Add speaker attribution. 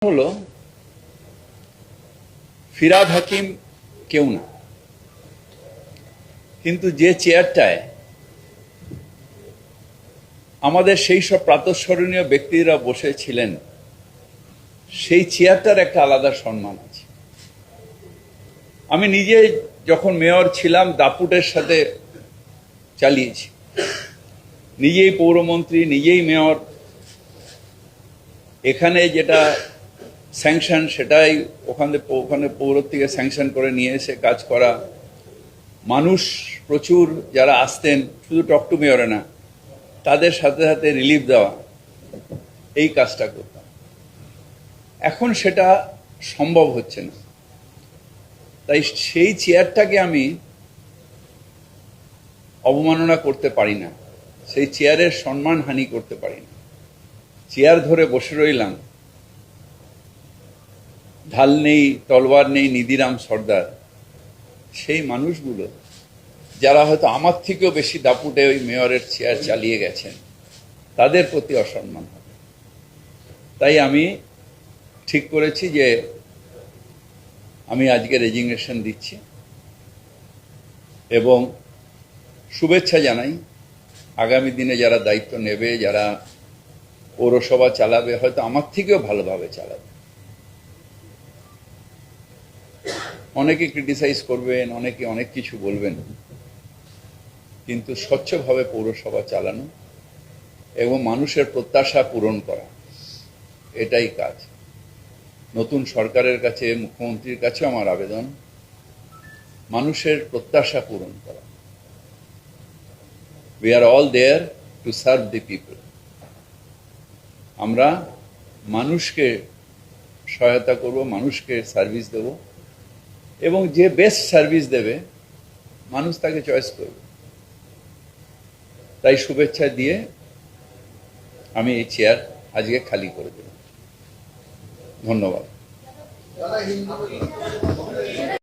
Speaker 1: হলো ফিরাদ হাকিম কেউ না, কিন্তু যে চেয়ারটায় আমাদের সেই সব প্রাতঃস্মরণীয় ব্যক্তিরা বসেছিলেন সেই চেয়ারটার একটা আলাদা সম্মান আছে। আমি নিজে যখন মেয়র ছিলাম দাপুটের সাথে চালিয়েছি, নিজেই পৌরমন্ত্রী, নিজেই মেয়র। এখানে যেটা স্যাংশন সেটাই ওখানে পৌর থেকে স্যাংশন করে নিয়ে এসে কাজ করা। মানুষ প্রচুর যারা আসতেন, শুধু টক টু মেয়রে না, তাদের সাথে সাথে রিলিফ দেওয়া, এই কাজটা করতাম। এখন সেটা সম্ভব হচ্ছে না, তাই সেই চেয়ারটাকে আমি অবমাননা করতে পারি না, সেই চেয়ারের সম্মানহানি করতে পারি না। চেয়ার ধরে বসে রইলাম, ঢাল নেই, তলোয়ার নেই, নিধিরাম সর্দার, সেই মানুষগুলো যারা হয়তো আমার থেকেও বেশি দাপুটে ওই মেয়রের চেয়ার চালিয়ে গেছেন, তাদের প্রতি অসম্মান হবে। তাই আমি ঠিক করেছি যে আমি আজকে রেজিগনেশন দিচ্ছি এবং শুভেচ্ছা জানাই আগামী দিনে যারা দায়িত্ব নেবে, যারা পৌরসভা চালাবে, হয়তো আমার থেকেও ভালোভাবে চালাবে। অনেকে ক্রিটিসাইজ করবেন, অনেকে অনেক কিছু বলবেন, কিন্তু স্বচ্ছভাবে পৌরসভা চালানো এবং মানুষের প্রত্যাশা পূরণ করা, এটাই কাজ। নতুন সরকারের কাছে, মুখ্যমন্ত্রীর কাছে আমার আবেদন, মানুষের প্রত্যাশা পূরণ করা। We are all there to serve the people. আমরা মানুষকে সহায়তা করব, মানুষকে সার্ভিস দেব, এবং যে বেস্ট সার্ভিস দেবে মানুষ তাকে চয়েস করবে। তাই শুভেচ্ছা দিয়ে আমি এই চেয়ার আজকে খালি করে দেব। ধন্যবাদ।